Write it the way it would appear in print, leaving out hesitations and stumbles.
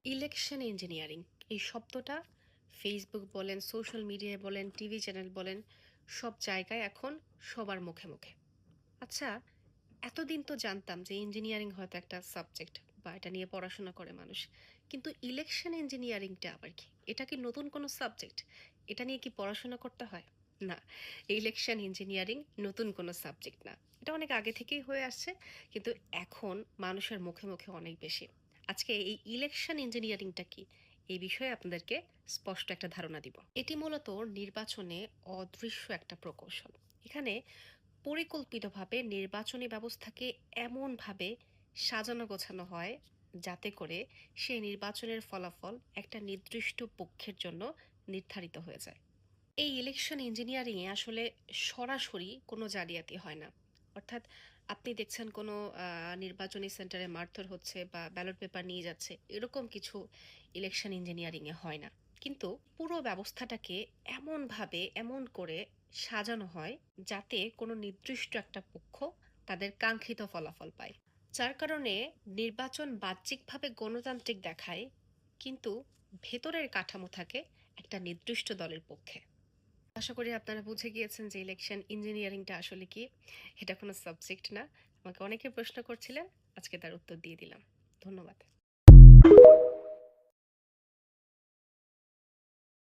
Election engineering এই শব্দটা Facebook বলেন, সোশ্যাল মিডিয়ায় বলেন, টিভি চ্যানেল বলেন, সব জায়গায় এখন সবার মুখে মুখে। আচ্ছা, এতদিন তো জানতাম যে ইঞ্জিনিয়ারিং হয়তো একটা সাবজেক্ট বা এটা নিয়ে পড়াশোনা করে মানুষ, কিন্তু ইলেকশন ইঞ্জিনিয়ারিংটা আবার কি? এটা কি নতুন কোনো সাবজেক্ট? এটা নিয়ে কি পড়াশোনা করতে হয়? না, ইলেকশন ইঞ্জিনিয়ারিং নতুন কোনো সাবজেক্ট না, এটা অনেক আগে থেকেই হয়ে আসছে, কিন্তু এখন মানুষের মুখে মুখে অনেক বেশি। আজকে এই ইলেকশন ইঞ্জিনিয়ারিংটা কি, এই বিষয়ে আপনাদেরকে স্পষ্ট একটা ধারণা দিব। এটি মূলত নির্বাচনে অদৃশ্য একটা প্রকৌশল। এখানে পরিকল্পিতভাবে নির্বাচনী ব্যবস্থাকে এমনভাবে সাজানো গোছানো হয় যাতে করে সেই নির্বাচনের ফলাফল একটা নির্দিষ্ট পক্ষের জন্য নির্ধারিত হয়ে যায়। এই ইলেকশন ইঞ্জিনিয়ারিংয়ে আসলে সরাসরি কোনো জালিয়াতি হয় না। অর্থাৎ আপনি দেখছেন কোনো নির্বাচনী সেন্টারে মারধর হচ্ছে বা ব্যালট পেপার নিয়ে যাচ্ছে, এরকম কিছু ইলেকশন ইঞ্জিনিয়ারিংয়ে হয় না। কিন্তু পুরো ব্যবস্থাটাকে এমনভাবে এমন করে সাজানো হয় যাতে কোনো নির্দিষ্ট একটা পক্ষ তাদের কাঙ্ক্ষিত ফলাফল পায়। যার কারণে নির্বাচন বাহ্যিকভাবে গণতান্ত্রিক দেখায়, কিন্তু ভেতরের কাঠামো থাকে একটা নির্দিষ্ট দলের পক্ষে। আশা করি আপনারা বুঝে গিয়েছেন যে ইলেকশন ইঞ্জিনিয়ারিংটা আসলে কি। এটা কোনো সাবজেক্ট না। আমাকে অনেকে প্রশ্ন করছিলেন, আজকে তার উত্তর দিয়ে দিলাম। ধন্যবাদ।